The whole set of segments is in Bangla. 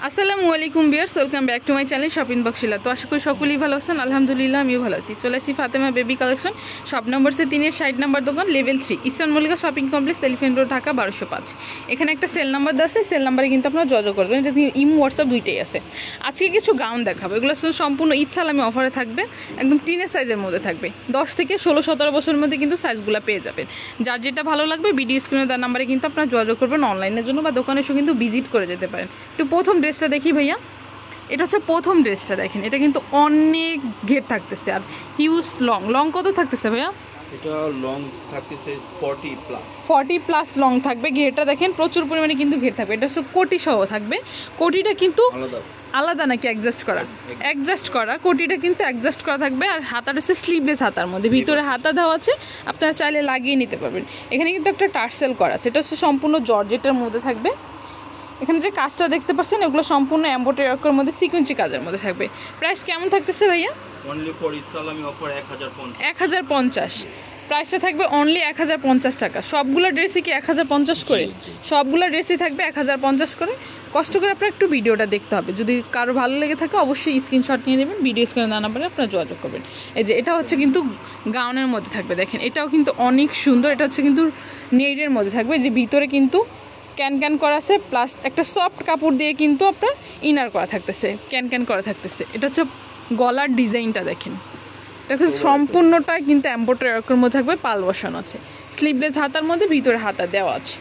আসসালামু আলাইকুম viewers, welcome back to my channel shopping বক্সিলা। তো আশা করি সকলেই ভালো আছেন। আলহামদুলিল্লাহ আমিও ভালো আছি। চলে আসি Fatema baby collection, shop number 360 নম্বর দোকান, level 3, eastern Mallika shopping complex, elephant road, Dhaka 1205। এখানে একটা সেল নাম্বার দেওয়া আছে, সেল নাম্বারে কিন্তু আপনারা যোগাযোগ করবেন। এটা ইমো হোয়াটসঅ্যাপ দুইটাই আছে। আজকে কিছু গাউন দেখাবো, এগুলো সম্পূর্ণ ঈদ সালামি অফারে থাকবে, একদম টিনের সাইজের মধ্যে থাকবে। 10 থেকে 16-17 বছরের মধ্যে কিন্তু সাইজগুলো পেয়ে যাবেন। যার যেটা ভালো লাগবে ভিডিও স্ক্রিনে তার নাম্বারে কিন্তু আপনারা যোগাযোগ করবেন অনলাইনের জন্য, বা দোকানে এসে কিন্তু ভিজিট করে যেতে পারেন। একটু প্রথম ড্রেসটা দেখি ভাইয়া, এটা হচ্ছে প্রথম ড্রেসটা। দেখেন এটা কিন্তু অনেক ঘের থাকতেছে আর হিউজ লং কত থাকতেছে ভাইয়া? এটা লং থাকতেছে 40 প্লাস লং থাকবে। ঘেরটা দেখেন প্রচুর পরিমাণে কিন্তু ঘের থাকবে। এটা হচ্ছে কোটি সহ থাকবে। কোটিটা কিন্তু আলাদা নাকি অ্যাডজাস্ট করা? কোটিটা কিন্তু অ্যাডজাস্ট করা থাকবে। আর হাতাটা হচ্ছে স্লিভলেস হাতার মধ্যে, ভিতরে হাতা দেওয়া আছে, আপনারা চাইলে লাগিয়ে নিতে পারবেন। এখানে কিন্তু একটা টার্সেল করা আছে, এটা হচ্ছে সম্পূর্ণ জর্জেটের মধ্যে থাকবে। এখানে যে কাজটা দেখতে পাচ্ছেন এগুলো সম্পূর্ণ এমব্রয়ডারি ওয়ার্কের মধ্যে সিকোয়েন্সি কাজের মধ্যে থাকবে। প্রাইস কেমন থাকতেছে ভাইয়া? অনলি ফর ইসলামি অফার 1050। প্রাইসটা থাকবে অনলি 1050 টাকা। সবগুলো ড্রেসই কি 1050 করে? সবগুলো ড্রেসই থাকবে 1050 করে। কষ্ট করে আপনার একটু ভিডিওটা দেখতে হবে। যদি কারো ভালো লেগে থাকে অবশ্যই স্ক্রিনশট নিয়ে নেবেন, ভিডিও স্ক্রিনে না নাম্বারে আপনারা যোগাযোগ করবেন। এই যে এটা হচ্ছে কিন্তু গাউনের মধ্যে থাকবে। দেখেন এটাও কিন্তু অনেক সুন্দর। এটা হচ্ছে কিন্তু নেটের মধ্যে থাকবে, যে ভিতরে কিন্তু ক্যান করা আছে, প্লাস একটা সফট কাপড় দিয়ে কিন্তু আপনার ইনার করা থাকতেছে, ক্যান করা থাকতেছে। এটা হচ্ছে গলার ডিজাইনটা দেখেন, দেখো সম্পূর্ণটা কিন্তু এমব্রয়ডারি ওয়ার্কের মধ্যে থাকবে, পাল বসানো আছে, স্লিভলেস হাতার মধ্যে ভিতরে হাতা দেওয়া আছে।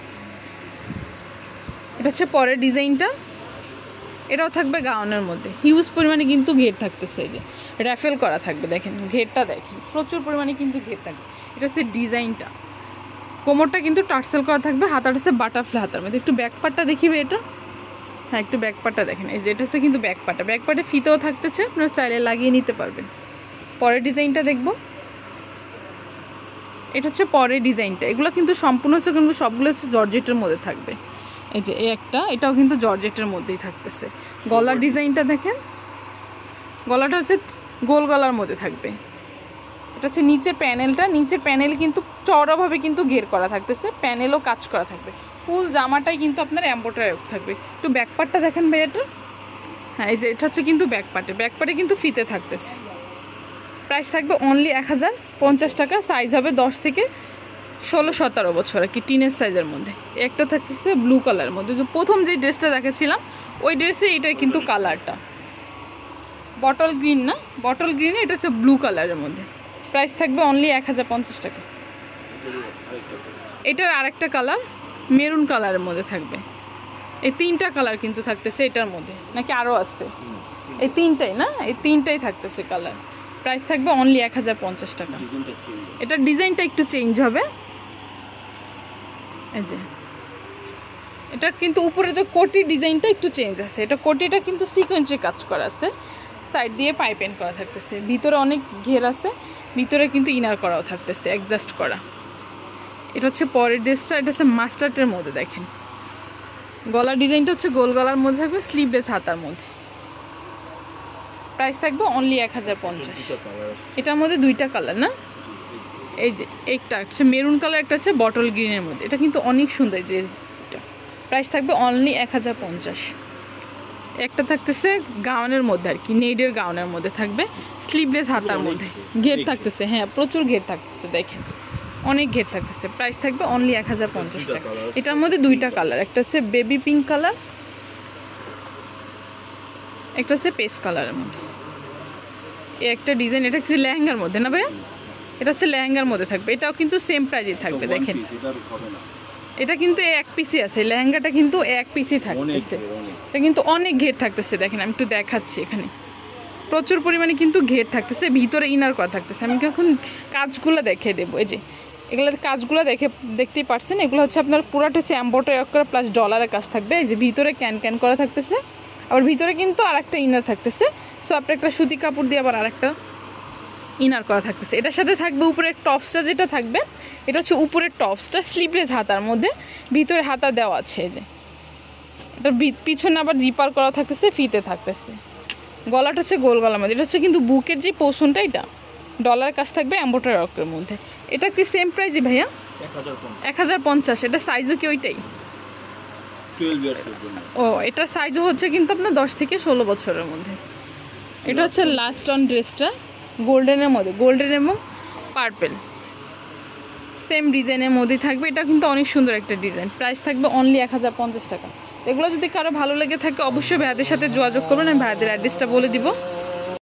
এটা হচ্ছে পরের ডিজাইনটা, এটাও থাকবে গাউনের মধ্যে। হিউজ পরিমাণে কিন্তু ঘের থাকতেছে, এই যে র্যাফেল করা থাকবে। দেখেন ঘেরটা দেখেন, প্রচুর পরিমাণে কিন্তু ঘের থাকবে। এটা হচ্ছে ডিজাইনটা, কোমরটা কিন্তু টার্সেল করা থাকবে, হাতাটা হচ্ছে বাটারফ্লাই হাতার মধ্যে। একটু ব্যাক পার্টটা দেখিবে এটা, হ্যাঁ একটু ব্যাক পার্টটা দেখেন। এই যে এটা হচ্ছে কিন্তু ব্যাক পার্টে ফিতেও থাকতেছে, আপনারা চাইলে লাগিয়ে নিতে পারবেন। পরের ডিজাইনটা দেখব, এটা হচ্ছে পরের ডিজাইনটা। এগুলো কিন্তু সম্পূর্ণ হচ্ছে কিন্তু সবগুলো হচ্ছে জর্জেটের মধ্যে থাকবে। এই যে এটাও কিন্তু জর্জেটের মধ্যেই থাকতেছে। গলার ডিজাইনটা দেখেন, গলাটা হচ্ছে গোল গলার মধ্যে থাকবে। এটা হচ্ছে নিচের প্যানেল কিন্তু চওড়াভাবে কিন্তু ঘের করা থাকতেছে, প্যানেলও কাজ করা থাকবে। ফুল জামাটাই কিন্তু আপনার এমব্রয়ডারি থাকবে। একটু ব্যাক পার্টটা দেখেন ভাই এটা, হ্যাঁ এই যে এটা হচ্ছে কিন্তু ব্যাক পার্টে কিন্তু ফিতে থাকতেছে। প্রাইস থাকবে অনলি 1050 টাকা। সাইজ হবে 10 থেকে 16-17 বছর আর কি, টিনের সাইজের মধ্যে। একটা থাকতেছে ব্লু কালারের মধ্যে, যে প্রথম যে ড্রেসটা দেখেছিলাম ওই ড্রেসে এটাই কিন্তু কালারটা বটল গ্রিনে, এটা হচ্ছে ব্লু কালারের মধ্যে। প্রাইস থাকবে অনলি 1050 টাকা। এটার আরেকটা কালার মেরুন কালারের মধ্যে থাকবে। এই 3টা কালার কিন্তু থাকতেছে এটার মধ্যে, নাকি আরও আসছে? এই 3টাই না, এই 3টাই থাকতেছে কালার। প্রাইস থাকবে অনলি 1050 টাকা। এটার ডিজাইনটা একটু চেঞ্জ হবে। এই যে এটা কিন্তু উপরে যে কোটি ডিজাইনটা একটু চেঞ্জ আছে। এটা কোটিটা কিন্তু সিকোয়েন্সে কাজ করা আছে, সাইড দিয়ে পাইপেন করা থাকতেছে, ভিতরে অনেক ঘের আছে, ভিতরে কিন্তু ইনার করাও থাকতেছে, অ্যাডজাস্ট করা। এটা হচ্ছে পরের ড্রেসটা, এটা হচ্ছে মাস্টার্ডের মধ্যে। দেখেন গলার ডিজাইনটা হচ্ছে গোল গলার মধ্যে থাকবে, স্লিভলেস হাতার মধ্যে। প্রাইস থাকবে অনলি 1050। এটার মধ্যে 2টা কালার না, এই যে একটা হচ্ছে মেরুন কালার, একটা হচ্ছে বটল গ্রিনের মধ্যে। এটা কিন্তু অনেক সুন্দর ড্রেসটা। প্রাইস থাকবে অনলি 1050। একটা থাকতেছে গাউনের মধ্যে আর কি, নেডের গাউনের মধ্যে থাকবে, স্লিভলেস হাতার মধ্যে ঘের থাকতেছে, হ্যাঁ প্রচুর ঘের থাকতেছে, দেখেন অনেক ঘের থাকতেছে। প্রাইস থাকবে অনলি 1050 টাকা। এটার মধ্যে 2টা কালার, একটা হচ্ছে বেবি পিঙ্ক কালার, একটা হচ্ছে পেস্ট কালারের মধ্যে। একটা ডিজাইন, এটা হচ্ছে লেহেঙ্গার মধ্যে না ভাইয়া? এটা হচ্ছে লেহেঙ্গার মধ্যে থাকবে। এটাও কিন্তু সেম প্রাইজে থাকবে। দেখেন এটা কিন্তু এক পিসই আছে, লেহেঙ্গাটা কিন্তু এক পিসই থাকতেছে। এটা কিন্তু অনেক ঘের থাকতেছে, দেখেন আমি একটু দেখাচ্ছি। এখানে প্রচুর পরিমাণে কিন্তু ঘের থাকতেছে, ভিতরে ইনার করা থাকতেছে। আমি এখন কাজগুলো দেখিয়ে দেবো। এই যে এগুলোর কাজগুলো দেখতেই পাচ্ছেন, এগুলো হচ্ছে আপনার পুরাটা হচ্ছে এমব্রয়ডারি করা প্লাস ডলারের কাজ থাকবে। এই যে ভিতরে ক্যান করা থাকতেছে, আবার ভিতরে কিন্তু আরেকটা ইনার থাকতেছে। সো আপনার একটা সুতি কাপড় দিয়ে আবার আরেকটা ইনার করা থাকতেছে। এটার সাথে থাকবে উপরের টপসটা, যেটা থাকবে এটা হচ্ছে উপরের টপসটা স্লিভলেস হাতার মধ্যে, ভিতরে হাতা দেওয়া আছে। এই যে এটা পিছনে আবার জিপার করা থাকতেছে, ফিতে থাকতেছে। গলাটা হচ্ছে গোল গলার মধ্যে। এটা হচ্ছে কিন্তু বুকের যে পোর্শনটা, এটা ডলার কাজ থাকবে এমব্রয়ডারি ওয়ার্কের মধ্যে। এটা কি সেম প্রাইসই ভাইয়া? 1050। এটা সাইজও কি ওইটাই? 12 ইয়ার্সের জন্য। ও এটার সাইজও হচ্ছে কিন্তু আপনার 10 থেকে 16 বছরের মধ্যে। এটা হচ্ছে লাস্ট অন ড্রেসটা গোল্ডেনের মধ্যে, গোল্ডেন এবং পার্পেল সেম ডিজাইনের মধ্যে থাকবে। এটা কিন্তু অনেক সুন্দর একটা ডিজাইন। প্রাইস থাকবে অনলি 1050 টাকা। তো এগুলো যদি কারো ভালো লেগে থাকে অবশ্যই ভাইয়াদের সাথে যোগাযোগ করুন, আমি ভাইয়াদের অ্যাড্রেসটা বলে দিব।